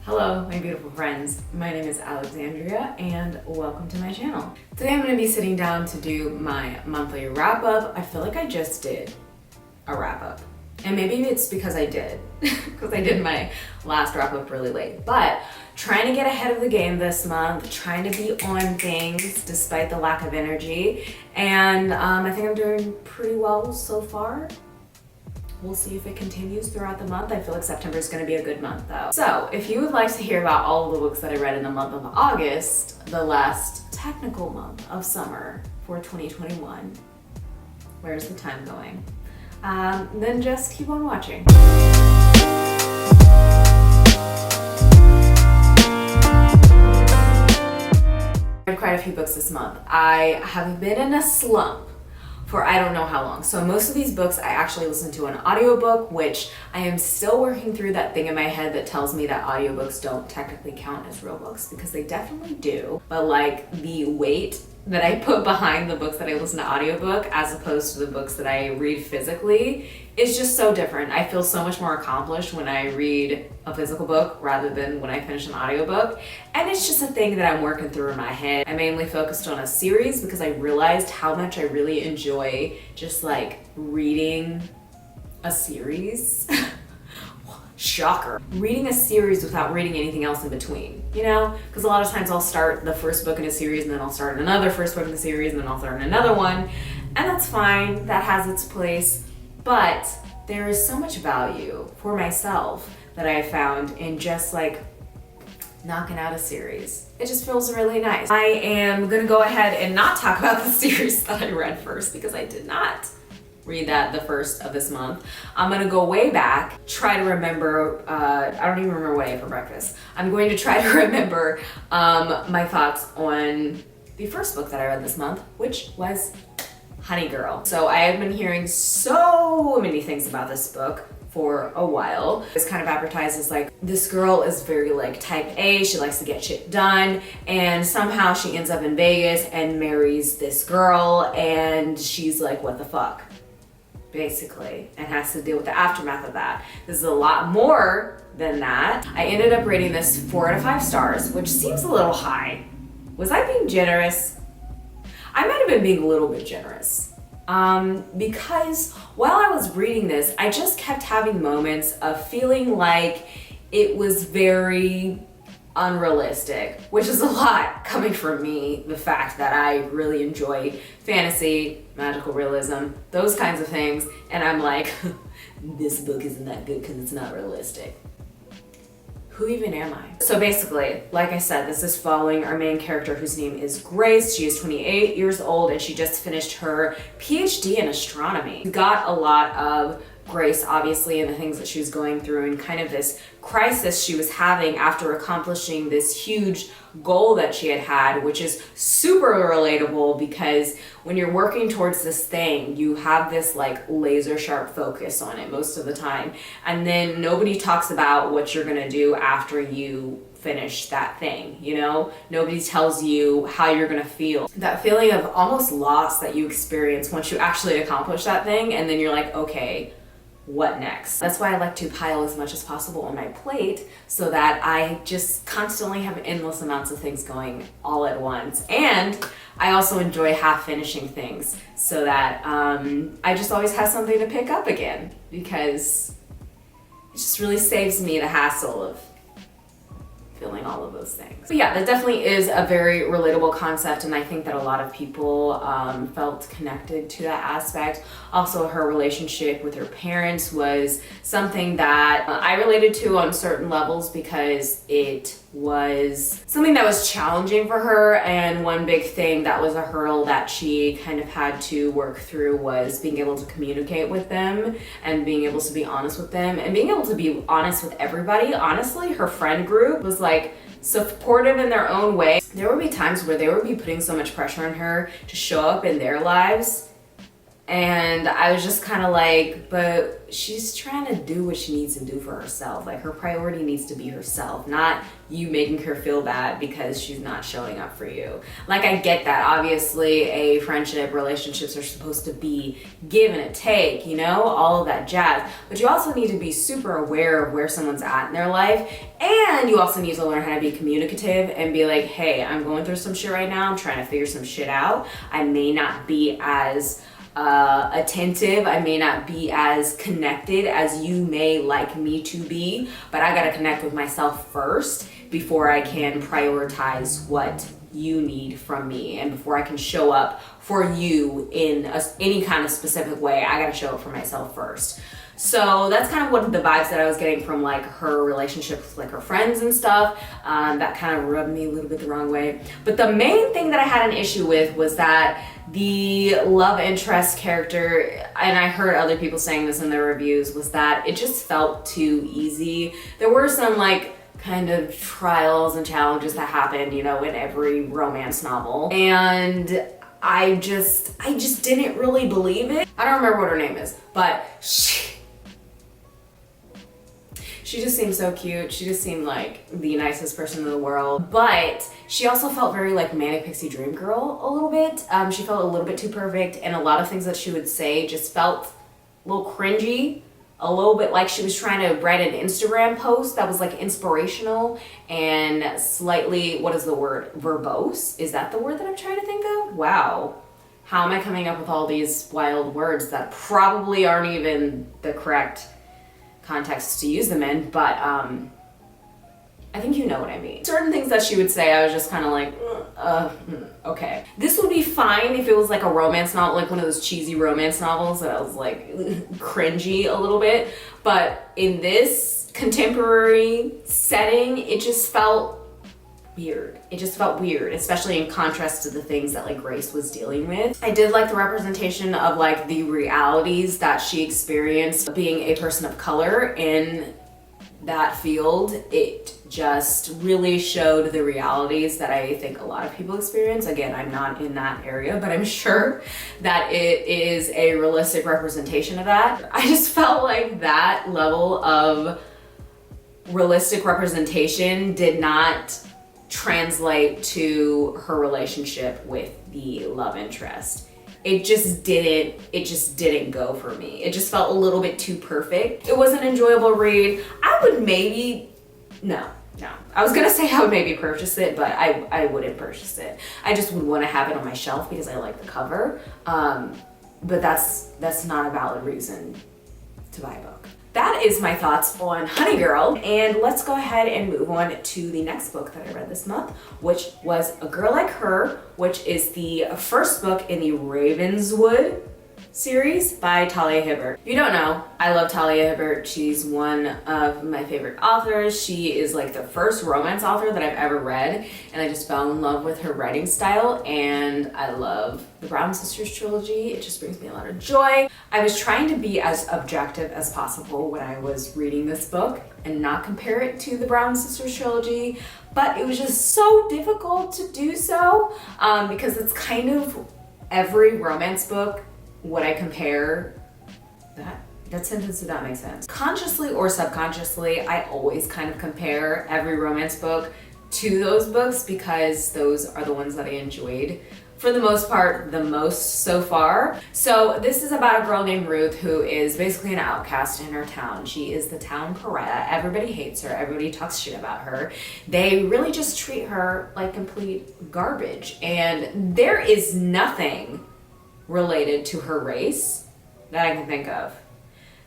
Hello, my beautiful friends. My name is Alexandria and welcome to my channel. Today I'm going to be sitting down to do my monthly wrap-up. I feel like I just did a wrap-up. And maybe it's because I did, because I did my last wrap-up really late. But trying to get ahead of the game this month, trying to be on things despite the lack of energy. And I think I'm doing pretty well so far. We'll see if it continues throughout the month. I feel like September is going to be a good month though. So if you would like to hear about all of the books that I read in the month of August, the last technical month of summer for 2021, where's the time going? Then just keep on watching. I read quite a few books this month. I have been in a slump for I don't know how long. So most of these books I actually listen to an audiobook, which I am still working through that thing in my head that tells me that audiobooks don't technically count as real books, because they definitely do. But like the weight that I put behind the books that I listen to audiobook as opposed to the books that I read physically is just so different. I feel so much more accomplished when I read a physical book rather than when I finish an audiobook. And it's just a thing that I'm working through in my head. I mainly focused on a series because I realized how much I really enjoy just like reading a series. Shocker. Reading a series without reading anything else in between, you know? Because a lot of times I'll start the first book in a series and then I'll start another first book in the series and then I'll start another one. And that's fine, that has its place. But there is so much value for myself that I have found in just like knocking out a series. It just feels really nice. I am gonna go ahead and not talk about the series that I read first because I did not read that the first of this month. I'm gonna go way back, try to remember, I don't even remember what I ate for breakfast. I'm going to try to remember my thoughts on the first book that I read this month, which was Honey Girl. So I have been hearing so many things about this book for a while. It's kind of advertised as like, this girl is very like type A, she likes to get shit done, and somehow she ends up in Vegas and marries this girl, and she's like, what the fuck? Basically, and has to deal with the aftermath of that. This is a lot more than that. I ended up rating this 4 out of 5 stars, which seems a little high. Was I being generous? I might have been being a little bit generous. Because while I was reading this, I just kept having moments of feeling like it was very unrealistic, which is a lot coming from me, the fact that I really enjoy fantasy, magical realism, those kinds of things, and I'm like, this book isn't that good because it's not realistic. Who even am I? So basically, like I said, this is following our main character whose name is Grace. She is 28 years old and she just finished her PhD in astronomy. We got a lot of Grace, obviously, and the things that she was going through and kind of this crisis she was having after accomplishing this huge goal that she had had, which is super relatable because when you're working towards this thing, you have this like laser sharp focus on it most of the time. And then nobody talks about what you're gonna do after you finish that thing, you know? Nobody tells you how you're gonna feel. That feeling of almost loss that you experience once you actually accomplish that thing, and then you're like, okay, what next? That's why I like to pile as much as possible on my plate so that I just constantly have endless amounts of things going all at once. And I also enjoy half finishing things so that I just always have something to pick up again, because it just really saves me the hassle of feeling all of those things. But yeah, that definitely is a very relatable concept, and I think that a lot of people felt connected to that aspect. Also, her relationship with her parents was something that I related to on certain levels because it was something that was challenging for her, and one big thing that was a hurdle that she kind of had to work through was being able to communicate with them and being able to be honest with them and being able to be honest with everybody. Honestly, her friend group was like supportive in their own way. There would be times where they would be putting so much pressure on her to show up in their lives And I was just kind of like, but she's trying to do what she needs to do for herself. Like, her priority needs to be herself, not you making her feel bad because she's not showing up for you. Like, I get that. Obviously, a friendship, relationships are supposed to be give and a take, you know, all of that jazz. But you also need to be super aware of where someone's at in their life. And you also need to learn how to be communicative and be like, hey, I'm going through some shit right now. I'm trying to figure some shit out. I may not be as attentive, I may not be as connected as you may like me to be, but I gotta connect with myself first before I can prioritize what you need from me, and before I can show up for you in any kind of specific way, I gotta show up for myself first. So that's kind of what the vibes that I was getting from like her relationship with like her friends and stuff. That kind of rubbed me a little bit the wrong way. But the main thing that I had an issue with was that the love interest character, and I heard other people saying this in their reviews, was that it just felt too easy. There were some like kind of trials and challenges that happened, you know, in every romance novel. And I just didn't really believe it. I don't remember what her name is, but she just seemed so cute. She just seemed like the nicest person in the world. But she also felt very like Manic Pixie Dream Girl a little bit. She felt a little bit too perfect, and a lot of things that she would say just felt a little cringy, a little bit like she was trying to write an Instagram post that was like inspirational and slightly, what is the word? Verbose? Is that the word that I'm trying to think of? Wow. How am I coming up with all these wild words that probably aren't even the correct context to use them in, but I think you know what I mean. Certain things that she would say, I was just kind of like, okay. This would be fine if it was like a romance novel, like one of those cheesy romance novels that I was like cringy a little bit, but in this contemporary setting, it just felt weird. It just felt weird, especially in contrast to the things that like Grace was dealing with. I did like the representation of like the realities that she experienced being a person of color in that field. It just really showed the realities that I think a lot of people experience. Again, I'm not in that area, but I'm sure that it is a realistic representation of that. I just felt like that level of realistic representation did not translate to her relationship with the love interest. It just didn't go for me. It just felt a little bit too perfect. It was an enjoyable read. I would maybe, no. I was gonna say I would maybe purchase it, but I wouldn't purchase it. I just would want to have it on my shelf because I like the cover. But that's not a valid reason to buy a book. That is my thoughts on Honey Girl, and let's go ahead and move on to the next book that I read this month, which was A Girl Like Her, which is the first book in the Ravenswood series by Talia Hibbert. If you don't know, I love Talia Hibbert. She's one of my favorite authors. She is like the first romance author that I've ever read, and I just fell in love with her writing style, and I love the Brown Sisters trilogy. It just brings me a lot of joy. I was trying to be as objective as possible when I was reading this book and not compare it to the Brown Sisters trilogy, but it was just so difficult to do so because it's kind of every romance book. Would I compare that sentence, did that make sense? Consciously or subconsciously, I always kind of compare every romance book to those books because those are the ones that I enjoyed for the most part, the most so far. So this is about a girl named Ruth who is basically an outcast in her town. She is the town pariah. Everybody hates her. Everybody talks shit about her. They really just treat her like complete garbage. And there is nothing related to her race that I can think of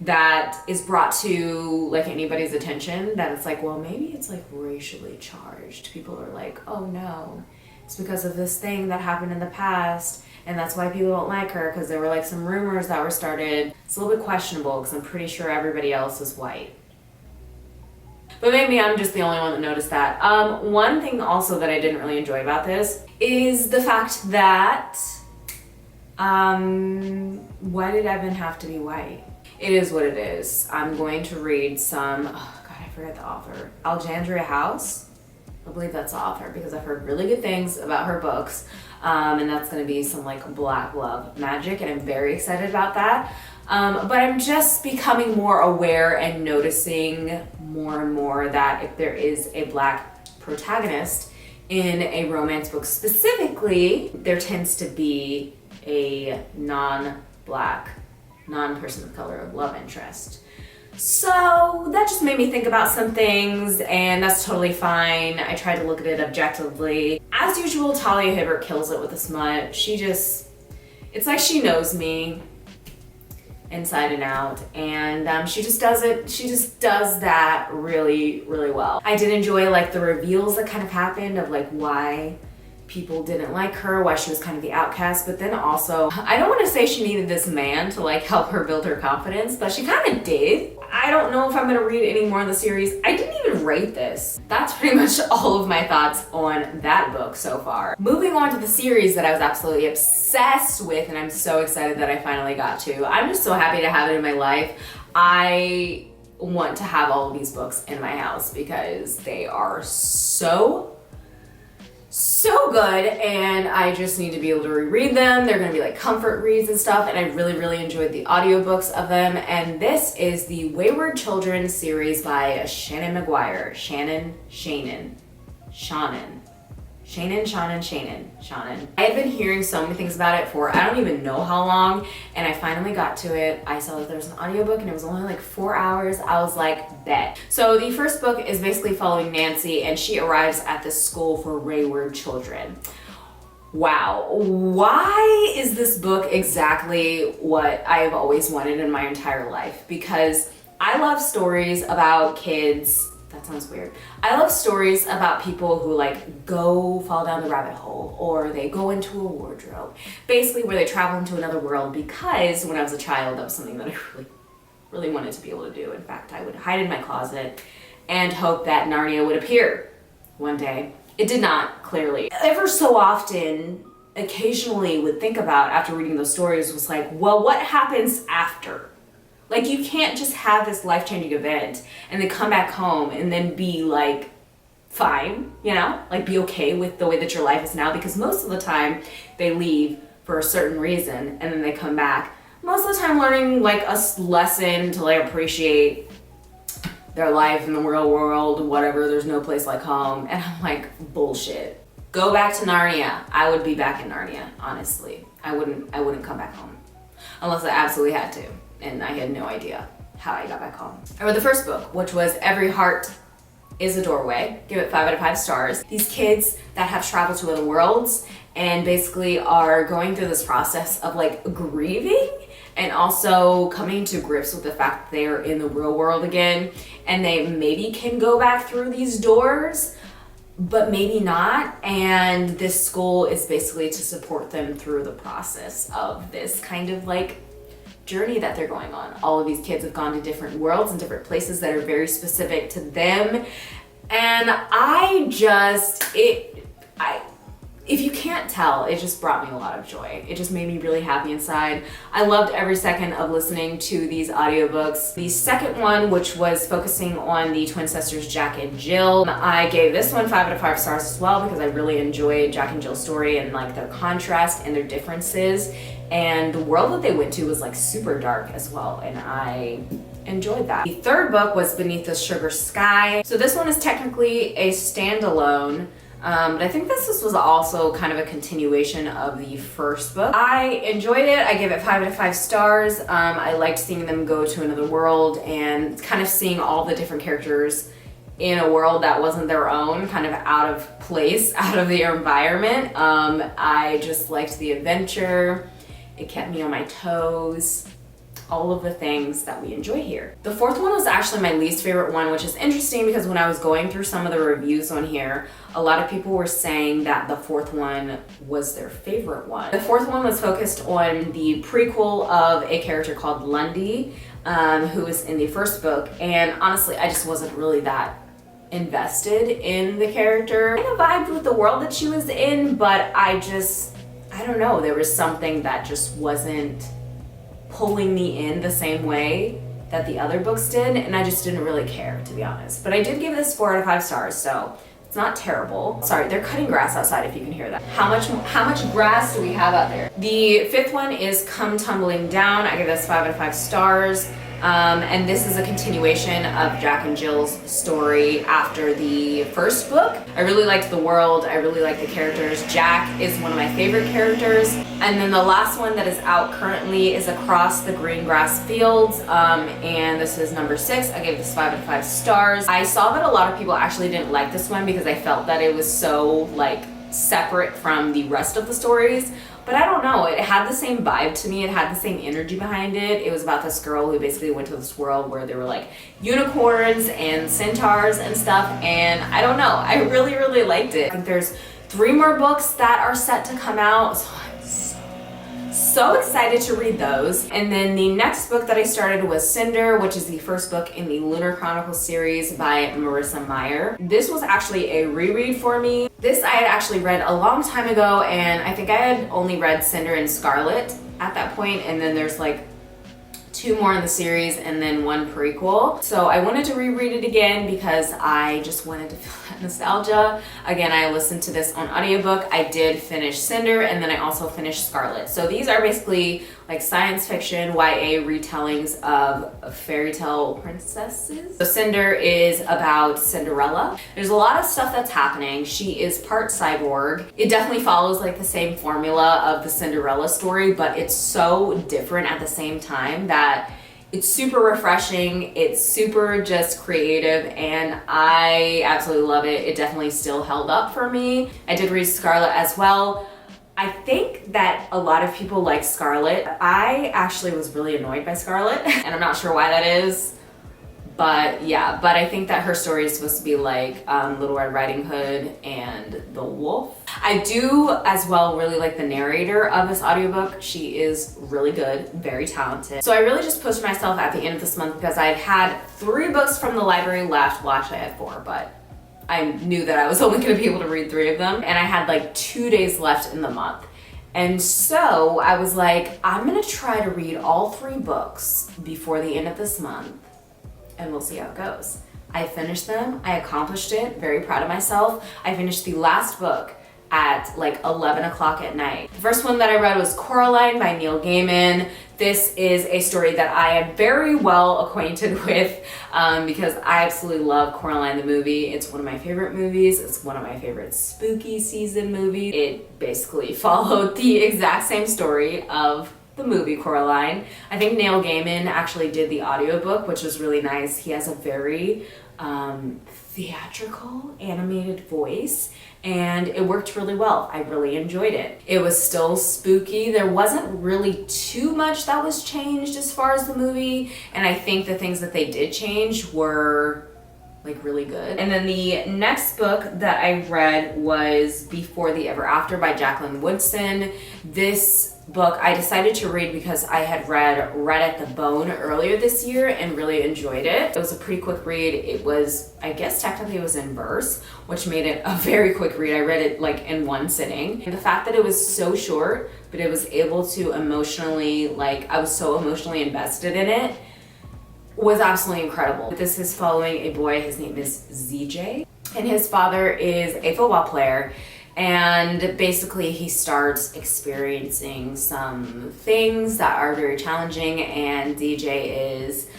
that is brought to like anybody's attention that it's like, well, maybe it's like racially charged. People are like, oh no, it's because of this thing that happened in the past and that's why people don't like her, because there were like some rumors that were started. It's a little bit questionable because I'm pretty sure everybody else is white. But maybe I'm just the only one that noticed that. One thing also that I didn't really enjoy about this is the fact that why did Evan have to be white? It is what it is. I'm going to read some, oh God, I forget the author. Alexandria House. I believe that's the author because I've heard really good things about her books. And that's going to be some like black love magic, and I'm very excited about that. But I'm just becoming more aware and noticing more and more that if there is a black protagonist in a romance book specifically, there tends to be a non-black, non-person of color love interest. So that just made me think about some things, and that's totally fine. I tried to look at it objectively. As usual, Talia Hibbert kills it with a smut. It's like she knows me inside and out, and she just does that really, really well. I did enjoy like the reveals that kind of happened of like why people didn't like her, why she was kind of the outcast, but then also, I don't want to say she needed this man to like help her build her confidence, but she kind of did. I don't know if I'm going to read any more in the series. I didn't even rate this. That's pretty much all of my thoughts on that book so far. Moving on to the series that I was absolutely obsessed with, and I'm so excited that I finally got to. I'm just so happy to have it in my life. I want to have all of these books in my house because they are so good, and I just need to be able to reread them. They're gonna be like comfort reads and stuff, and I really, really enjoyed the audiobooks of them. And this is the Wayward Children series by mcguire. Shannon. I had been hearing so many things about it for I don't even know how long, and I finally got to it. I saw that there was an audiobook and it was only like 4 hours. I was like, bet. So the first book is basically following Nancy, and she arrives at this school for wayward children. Wow, why is this book exactly what I have always wanted in my entire life? Because I love stories about kids. That sounds weird. I love stories about people who like go fall down the rabbit hole, or they go into a wardrobe. Basically where they travel into another world, because when I was a child, that was something that I really wanted to be able to do. In fact, I would hide in my closet and hope that Narnia would appear one day. It did not, clearly. Ever so often, occasionally would think about after reading those stories was like, well, what happens after? Like, you can't just have this life-changing event and then come back home and then be like, fine, you know? Like, be okay with the way that your life is now, because most of the time they leave for a certain reason and then they come back. Most of the time learning like a lesson to like appreciate their life in the real world, whatever, there's no place like home. And I'm like, bullshit. Go back to Narnia. I would be back in Narnia, honestly. I wouldn't come back home unless I absolutely had to. And I had no idea how I got back home. I read the first book, which was Every Heart is a Doorway. Give it 5 out of 5 stars. These kids that have traveled to other worlds and basically are going through this process of like grieving and also coming to grips with the fact that they are in the real world again, and they maybe can go back through these doors, but maybe not. And this school is basically to support them through the process of this kind of like journey that they're going on. All of these kids have gone to different worlds and different places that are very specific to them. And if you can't tell, it just brought me a lot of joy. It just made me really happy inside. I loved every second of listening to these audiobooks. The second one, which was focusing on the twin sisters Jack and Jill, I gave this one 5 out of 5 stars as well, because I really enjoyed Jack and Jill's story and like their contrast and their differences. And the world that they went to was like super dark as well, and I enjoyed that. The third book was Beneath the Sugar Sky. So this one is technically a standalone, but I think this was also kind of a continuation of the first book. I enjoyed it. I gave it 5 out of 5 stars. I liked seeing them go to another world and kind of seeing all the different characters in a world that wasn't their own, kind of out of place, out of their environment. I just liked the adventure. It kept me on my toes. All of the things that we enjoy here. The fourth one was actually my least favorite one, which is interesting because when I was going through some of the reviews on here, a lot of people were saying that the fourth one was their favorite one. The fourth one was focused on the prequel of a character called Lundy, who was in the first book. And honestly, I just wasn't really that invested in the character. I kind of vibed with the world that she was in, but I don't know, there was something that just wasn't pulling me in the same way that the other books did, and I just didn't really care, to be honest. But I did give this 4 out of 5 stars, so It's not terrible. Sorry, they're cutting grass outside if you can hear that. How much grass do we have out there? The fifth one is Come Tumbling Down. I give this 5 out of 5 stars. And this is a continuation of Jack and Jill's story after the first book. I really liked the world. I really liked the characters. Jack is one of my favorite characters. And then the last one that is out currently is Across the Green Grass Fields. And this is number 6. I gave this 5 out of 5 stars. I saw that a lot of people actually didn't like this one because I felt that it was so like separate from the rest of the stories. But I don't know, it had the same vibe to me, it had the same energy behind it. It was about this girl who basically went to this world where there were like unicorns and centaurs and stuff, and I don't know, I really, really liked it. Like, there's 3 more books that are set to come out, so I'm so excited to read those. And then the next book that I started was Cinder, which is the first book in the Lunar Chronicles series by Marissa Meyer. This was actually a reread for me. This I had actually read a long time ago, and I think I had only read Cinder and Scarlet at that point, and then there's like 2 more in the series and then 1 prequel. So I wanted to reread it again because I just wanted to feel that nostalgia. Again, I listened to this on audiobook. I did finish Cinder, and then I also finished Scarlet. So these are basically like science fiction YA retellings of fairy tale princesses. So Cinder is about Cinderella. There's a lot of stuff that's happening. She is part cyborg. It definitely follows like the same formula of the Cinderella story, but it's so different at the same time that it's super refreshing. It's super just creative, and I absolutely love it. It definitely still held up for me. I did read Scarlet as well. I think that a lot of people like Scarlet. I actually was really annoyed by Scarlet, and I'm not sure why that is. But yeah, but I think that her story is supposed to be like Little Red Riding Hood and the Wolf. I do as well really like the narrator of this audiobook. She is really good, very talented. So I really just pushed myself at the end of this month because I had 3 books from the library left. Well, actually I had 4, but I knew that I was only going to be able to read 3 of them, and I had like 2 days left in the month. And so I was like, I'm going to try to read all 3 books before the end of this month, and we'll see how it goes. I finished them. I accomplished it. Very proud of myself. I finished the last book at like 11 o'clock at night. The first one that I read was Coraline by Neil Gaiman. This is a story that I am very well acquainted with because I absolutely love Coraline the movie. It's one of my favorite movies. It's one of my favorite spooky season movies. It basically followed the exact same story of the movie Coraline. I think Neil Gaiman actually did the audiobook, which was really nice. He has a very theatrical, animated voice, and it worked really well. I really enjoyed it. It was still spooky. There wasn't really too much that was changed as far as the movie, and I think the things that they did change were like really good. And then the next book that I read was Before the Ever After by Jacqueline Woodson. This book I decided to read because I had read Red at the Bone earlier this year and really enjoyed it. It was a pretty quick read. It was, I guess technically it was in verse, which made it a very quick read. I read it like in 1 sitting. And the fact that it was so short, but it was able to emotionally, like I was so emotionally invested in it, was absolutely incredible. This is following a boy, his name is ZJ, and his father is a football player. And basically he starts experiencing some things that are very challenging, and DJ is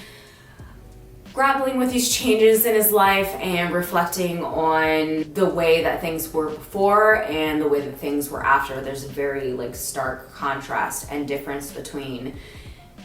grappling with these changes in his life and reflecting on the way that things were before and the way that things were after. There's a very like stark contrast and difference between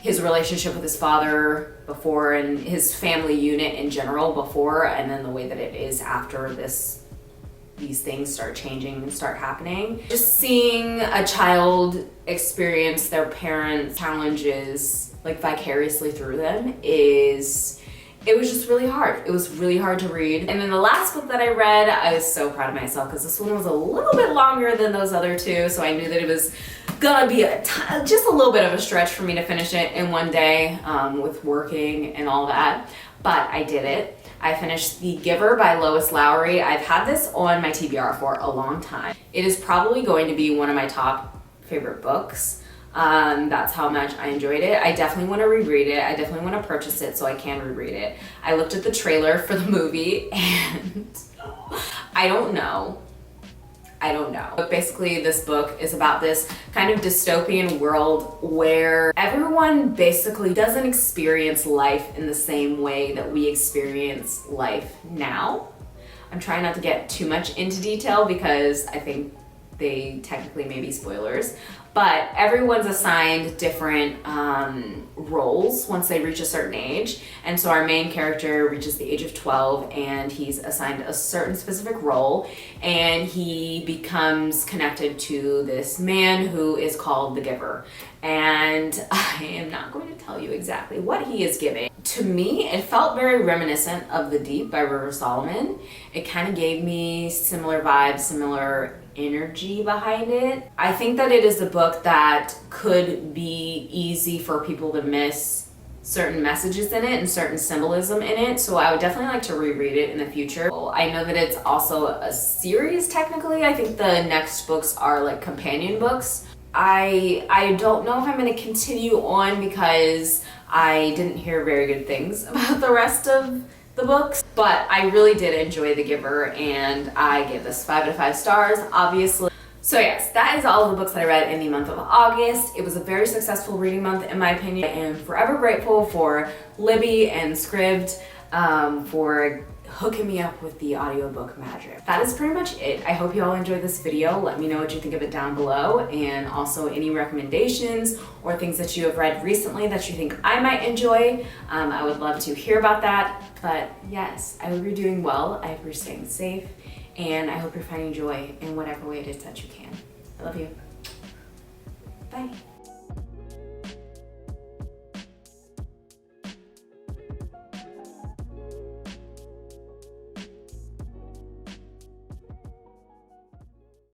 his relationship with his father before and his family unit in general before, and then the way that it is after these things start changing and start happening. Just seeing a child experience their parents' challenges like vicariously through them it was just really hard. It was really hard to read. And then the last book that I read, I was so proud of myself because this one was a little bit longer than those other 2, so I knew that it was gonna be just a little bit of a stretch for me to finish it in 1 day with working and all that, but I did it. I finished The Giver by Lois Lowry. I've had this on my TBR for a long time. It is probably going to be one of my top favorite books. That's how much I enjoyed it. I definitely want to reread it. I definitely want to purchase it so I can reread it. I looked at the trailer for the movie and I don't know. But basically this book is about this kind of dystopian world where everyone basically doesn't experience life in the same way that we experience life now. I'm trying not to get too much into detail because I think they technically may be spoilers, but everyone's assigned different roles once they reach a certain age. And so our main character reaches the age of 12 and he's assigned a certain specific role, and he becomes connected to this man who is called the Giver. And I am not going to tell you exactly what he is giving. To me, it felt very reminiscent of The Deep by River Solomon. It kind of gave me similar vibes, similar energy behind it. I think that it is a book that could be easy for people to miss certain messages in it and certain symbolism in it, so I would definitely like to reread it in the future. I know that it's also a series technically. I think the next books are like companion books. I don't know if I'm going to continue on because I didn't hear very good things about the rest of the books, but I really did enjoy The Giver and I give this 5 out of 5 stars, obviously. So yes, that is all of the books that I read in the month of August. It was a very successful reading month in my opinion. I am forever grateful for Libby and Scribd for hooking me up with the audiobook magic. That is pretty much it. I hope you all enjoyed this video. Let me know what you think of it down below, and also any recommendations or things that you have read recently that you think I might enjoy. I would love to hear about that. But yes, I hope you're doing well. I hope you're staying safe, and I hope you're finding joy in whatever way it is that you can. I love you. Bye.